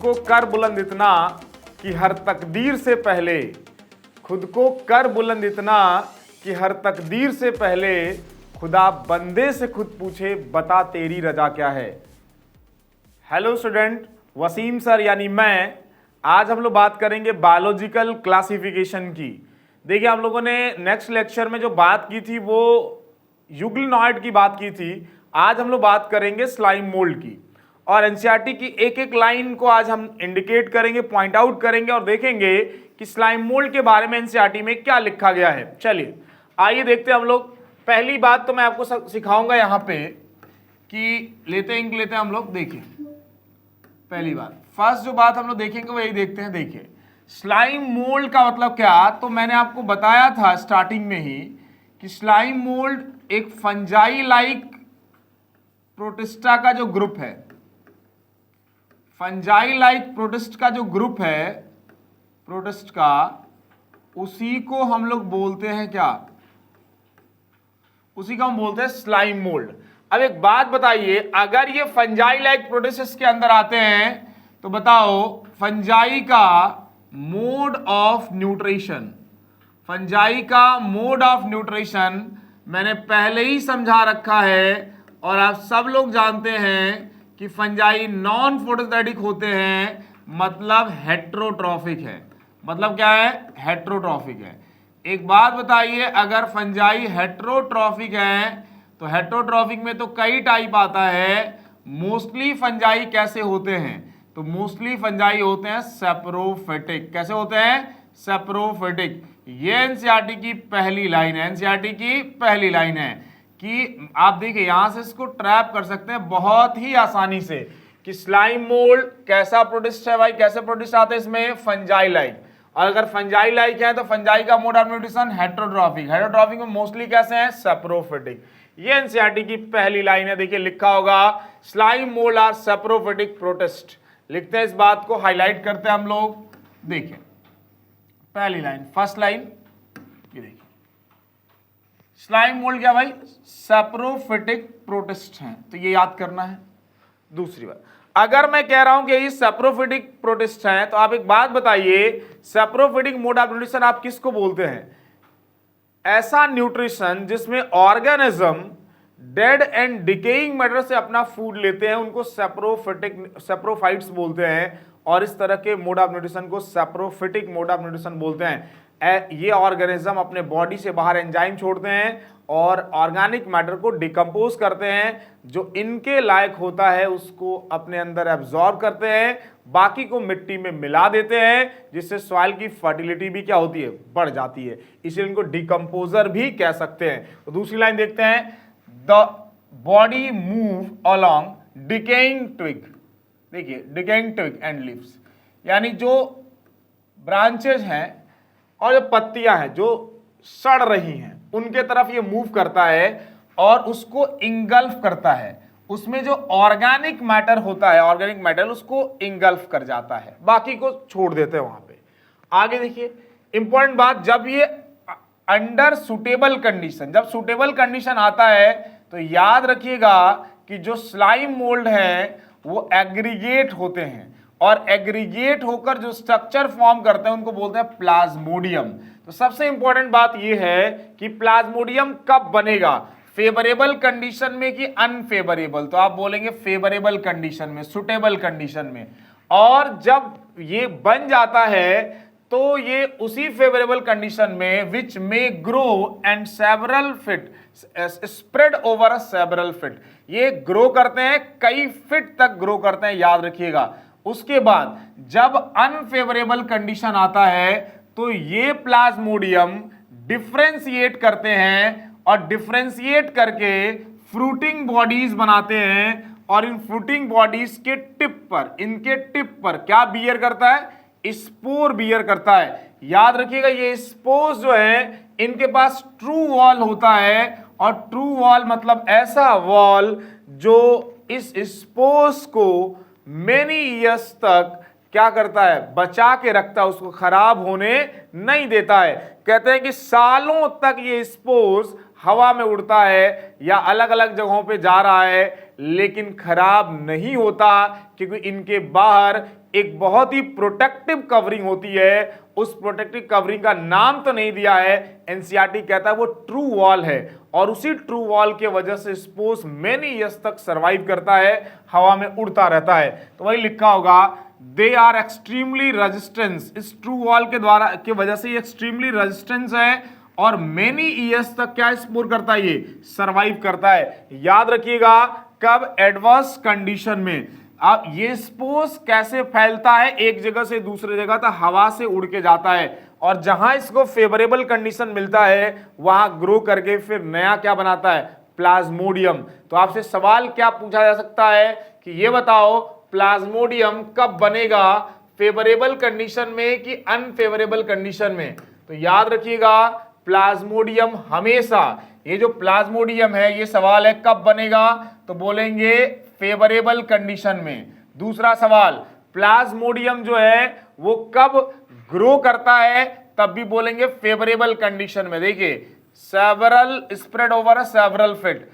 को कर बुलंद इतना कि हर तकदीर से पहले, खुद को कर बुलंद इतना कि हर तकदीर से पहले खुदा बंदे से खुद पूछे बता तेरी रजा क्या है। हेलो स्टूडेंट, वसीम सर यानी मैं। आज हम लोग बात करेंगे बायोलॉजिकल क्लासिफिकेशन की। देखिए, हम लोगों ने नेक्स्ट लेक्चर में जो बात की थी वो यूग्लिनॉइड की बात की थी। आज हम लोग बात करेंगे स्लाइम मोल्ड की, और एनसीईआरटी की एक एक लाइन को आज हम इंडिकेट करेंगे, पॉइंट आउट करेंगे और देखेंगे कि स्लाइम मोल्ड के बारे में एनसीईआरटी में क्या लिखा गया है। चलिए आइए देखते हैं हम लोग। पहली बात तो मैं आपको सिखाऊंगा यहाँ पे कि लेते हैं हम लोग। देखिए पहली बात, फर्स्ट जो बात हम लोग देखेंगे वो यही देखते हैं। देखिए स्लाइम मोल्ड का मतलब क्या, तो मैंने आपको बताया था स्टार्टिंग में ही कि स्लाइम मोल्ड एक फंजाई लाइक प्रोटिस्टा का जो ग्रुप है, फंजाई लाइक प्रोटिस्ट का जो ग्रुप है, प्रोटिस्ट का, उसी को हम लोग बोलते हैं क्या, उसी को हम बोलते हैं स्लाइम मोल्ड। अब एक बात बताइए, अगर ये फंजाई लाइक प्रोटिस्ट के अंदर आते हैं तो बताओ फंजाई का मोड ऑफ न्यूट्रिशन, फंजाई का मोड ऑफ न्यूट्रिशन मैंने पहले ही समझा रखा है, और आप सब लोग जानते हैं कि फंजाई नॉन फोटोसिंथेटिक होते हैं, मतलब हेट्रोट्रॉफिक है। मतलब क्या है? हेट्रोट्रॉफिक है। एक बात बताइए, अगर फंजाई हेट्रोट्रॉफिक है तो हेट्रोट्रॉफिक में तो कई टाइप आता है। मोस्टली फंजाई कैसे होते हैं? तो मोस्टली फंजाई होते हैं सेप्रोफिटिक। कैसे होते हैं? सेप्रोफिटिक। ये एनसीईआरटी की पहली लाइन है, एनसीईआरटी की पहली लाइन है कि आप देखिए यहां से इसको ट्रैप कर सकते हैं बहुत ही आसानी से कि स्लाइम मोल्ड कैसा प्रोटिस्ट है भाई, कैसे प्रोटिस्ट आते हैं इसमें? Fungi like. और अगर फंजाई लाइक है तो फंजाई का mode of nutrition heterotrophic, heterotrophic में मोस्टली कैसे हैं? सेप्रोफिटिक। ये एनसीईआरटी की पहली लाइन है। देखिए लिखा होगा slime mould are saprophytic protist. लिखते हैं, इस बात को हाईलाइट करते हैं हम लोग। देखिए पहली लाइन, फर्स्ट लाइन, ये देखिए स्लाइम मोल्ड क्या भाई? सेप्रोफिटिक प्रोटिस्ट हैं, तो ये याद करना है। दूसरी बात, अगर मैं कह रहा हूं कि ये सेप्रोफिटिक प्रोटिस्ट हैं तो आप एक बात बताइए, सेप्रोफिटिक मोड ऑफ न्यूट्रिशन आप किसको बोलते हैं? ऐसा न्यूट्रिशन जिसमें organism dead and decaying matter से अपना फूड लेते हैं, उनको सेप्रोफाइट्स बोलते हैं, और इस तरह के मोड ऑफ न्यूट्रिशन को सेप्रोफिटिक मोड ऑफ न्यूट्रिशन बोलते हैं। ये ऑर्गेनिज्म अपने बॉडी से बाहर एंजाइम छोड़ते हैं और ऑर्गेनिक मैटर को डिकम्पोज करते हैं, जो इनके लायक होता है उसको अपने अंदर एब्जॉर्ब करते हैं, बाकी को मिट्टी में मिला देते हैं, जिससे सॉइल की फर्टिलिटी भी क्या होती है? बढ़ जाती है। इसलिए इनको डिकम्पोजर भी कह सकते हैं। तो दूसरी लाइन देखते हैं, the body move along decaying twig. देखिए डिकेइंग ट्विग एंड लीव्स, यानी जो ब्रांचेज हैं और जो पत्तियां हैं जो सड़ रही हैं उनके तरफ ये मूव करता है और उसको इंगल्फ करता है। उसमें जो ऑर्गेनिक मैटर होता है, ऑर्गेनिक मैटर उसको इंगल्फ कर जाता है, बाकी को छोड़ देते हैं वहां पे। आगे देखिए इंपॉर्टेंट बात, जब ये अंडर सुटेबल कंडीशन, जब सुटेबल कंडीशन आता है तो याद रखिएगा कि जो स्लाइम मोल्ड है वो एग्रीगेट होते हैं, और एग्रीगेट होकर जो स्ट्रक्चर फॉर्म करते हैं उनको बोलते हैं प्लाज्मोडियम। तो सबसे इंपॉर्टेंट बात यह है कि प्लाज्मोडियम कब बनेगा? फेवरेबल कंडीशन में कि अनफेवरेबल? तो आप बोलेंगे फेवरेबल कंडीशन में, सुटेबल कंडीशन में। और जब ये बन जाता है तो ये उसी फेवरेबल कंडीशन में which may grow and several feet spread over a several feet, ये ग्रो करते हैं, कई फिट तक ग्रो करते हैं, याद रखिएगा। उसके बाद जब अनफेवरेबल कंडीशन आता है तो ये प्लाज्मोडियम डिफरेंशिएट करते हैं, और डिफरेंशिएट करके फ्रूटिंग बॉडीज बनाते हैं, और इन फ्रूटिंग बॉडीज के टिप पर, इनके टिप पर क्या बियर करता है? स्पोर बियर करता है। याद रखिएगा ये स्पोर्स जो है इनके पास ट्रू वॉल होता है, और ट्रू वॉल मतलब ऐसा वॉल जो इस स्पोर्स को मेनी ईयर्स तक क्या करता है, बचा के रखता है, उसको खराब होने नहीं देता है। कहते हैं कि सालों तक ये स्पोर्स हवा में उड़ता है या अलग अलग जगहों पे जा रहा है, लेकिन खराब नहीं होता, क्योंकि इनके बाहर एक बहुत ही प्रोटेक्टिव कवरिंग होती है। उस प्रोटेक्टिव कवरिंग का नाम तो नहीं दिया है, एनसीईआरटी कहता है वो ट्रू वॉल है, और उसी ट्रू वॉल के वजह से स्पोर्स मेनी ईयर्स तक सरवाइव करता है, हवा में उड़ता रहता है। तो वही लिखा होगा, दे आर एक्सट्रीमली रेजिस्टेंस, इस ट्रू वॉल के द्वारा के वजह से ये एक्सट्रीमली रेजिस्टेंस है, और मेनी ईयर्स तक क्या स्पोर करता है, ये सरवाइव करता है। याद रखिएगा, कब, एडवर्स कंडीशन में। अब ये स्पोर्स कैसे फैलता है एक जगह से दूसरी जगह, तो हवा से उड़ के जाता है, और जहां इसको फेवरेबल कंडीशन मिलता है वहां ग्रो करके फिर नया क्या बनाता है, प्लाज्मोडियम। तो आपसे सवाल क्या पूछा जा सकता है कि ये बताओ प्लाज्मोडियम कब बनेगा, फेवरेबल कंडीशन में कि अनफेवरेबल कंडीशन में। तो याद रखिएगा, प्लाज्मोडियम हमेशा, ये जो प्लाज्मोडियम है ये सवाल है कब बनेगा, तो बोलेंगे फेवरेबल कंडीशन में। दूसरा सवाल, प्लाज्मोडियम जो है वो कब ग्रो करता है, तब भी बोलेंगे फेवरेबल कंडीशन में। देखिए, several spread over several feet.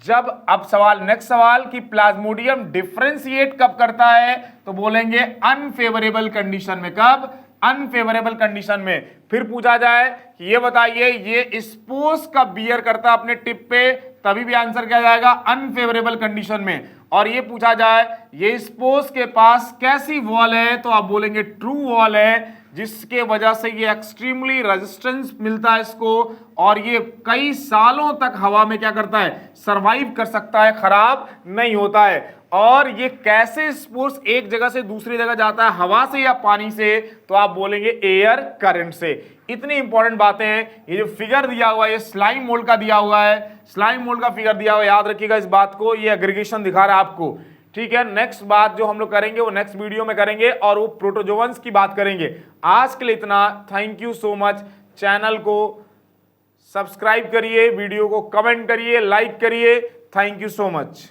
जब, अब सवाल, नेक्स्ट सवाल कि प्लाज्मोडियम डिफरेंशिएट कब करता है, तो बोलेंगे अनफेवरेबल कंडीशन में। कब, अनफेवरेबल कंडीशन में। फिर पूछा जाए कि ये बताइए ये स्पोर्स कब बियर करता है अपने टिप पे, तभी भी आंसर क्या जाएगा, अनफेवरेबल कंडीशन में। और ये पूछा जाए ये स्पोर्स के पास कैसी वॉल है, तो आप बोलेंगे ट्रू वॉल है, जिसके वजह से ये एक्सट्रीमली रेजिस्टेंस मिलता है इसको, और ये कई सालों तक हवा में क्या करता है, सरवाइव कर सकता है, खराब नहीं होता है। और ये कैसे स्पोर्स एक जगह से दूसरी जगह जाता है, हवा से या पानी से, तो आप बोलेंगे एयर करंट से। इतनी इंपॉर्टेंट बातें हैं। ये जो फिगर दिया हुआ है ये स्लाइम मोल्ड का दिया हुआ है, स्लाइम मोल्ड का फिगर दिया हुआ है, याद रखिएगा इस बात को, ये एग्रीगेशन दिखा रहा है आपको। ठीक है, नेक्स्ट बात जो हम लोग करेंगे वो नेक्स्ट वीडियो में करेंगे, और वो प्रोटोजोअन्स की बात करेंगे। आज के लिए इतना, thank you so much. Channel को सब्सक्राइब करिए, वीडियो को कमेंट करिए, लाइक करिए। Thank you so much.